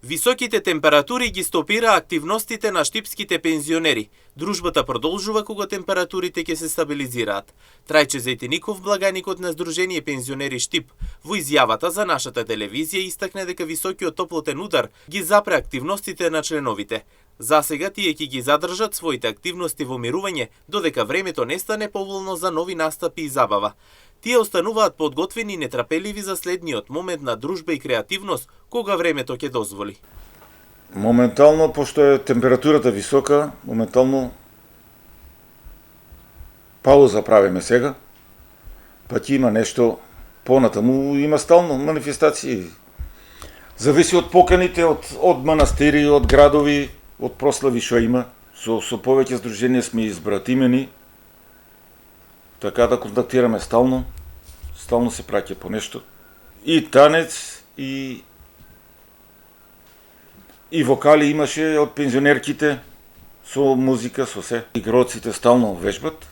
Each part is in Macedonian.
Високите температури ги стопира активностите на штипските пензионери. Дружбата продолжува кога температурите ќе се стабилизираат. Трајче Зејтеников, благаникот на Сдружение пензионери Штип, во изјавата за нашата телевизија истакне дека високиот топлотен удар ги запре активностите на членовите. Засега тие ќе ги задржат своите активности во мирување додека времето не стане поволно за нови настапи и забава. Тие остануваат подготвени и нетрпеливи за следниот момент на дружба и креативност кога времето ќе дозволи. Моментално, пошто е температурата висока, моментално пауза правиме сега, па ќе има нешто понатаму, има стално манифестации. Зависи од поканите, од манастири, од градови, од прослави што има. Со повеќе здруженија сме избратимени, така да контактираме стално се праќа по нешто. И танец, и вокали имаше од пензионерките, со музика, со се. Игроците стално вежбат,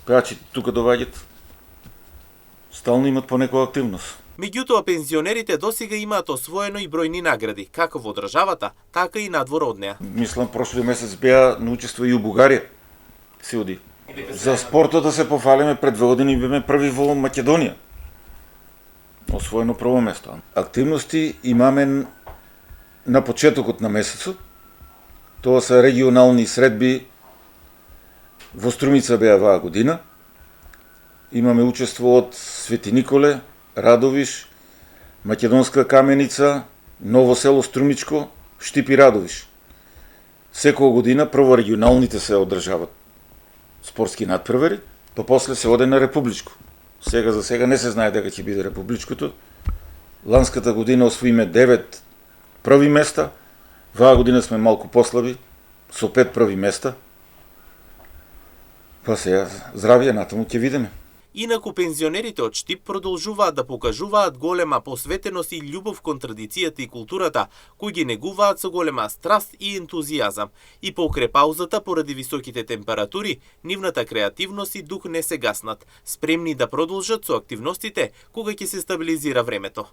пеачите тука доваѓат, стално имат по некоја активност. Меѓутоа, пензионерите досега имаат освоено и бројни награди, како во државата, така и надвор од неа. Мислам, прошлиот месец беа на учество и у Бугарија, се оди. За спортот да се пофалиме, пред 2 години беме први во Македонија. Освоено прво место. Активности имаме на почетокот на месецот. Тоа се регионални средби во Струмица беа оваа година. Имаме учество од Свети Николе, Радовиш, Македонска Каменица, Ново село Струмичко, Штип и Радовиш. Секоја година прво регионалните се одржават спортски надпревари, па после се оде на републичко. Сега за сега не се знае дека ќе биде републичкото. Ланската година освоиме 9 први места, ваа година сме малку послаби, со 5 први места. Па сега здравје натаму ќе видиме. Инаку пензионерите од Штип продолжуваат да покажуваат голема посветеност и љубов кон традицијата и културата, кои ги негуваат со голема страст и ентузијазам. И покрај паузата поради високите температури, нивната креативност и дух не се гаснат, спремни да продолжат со активностите кога ќе се стабилизира времето.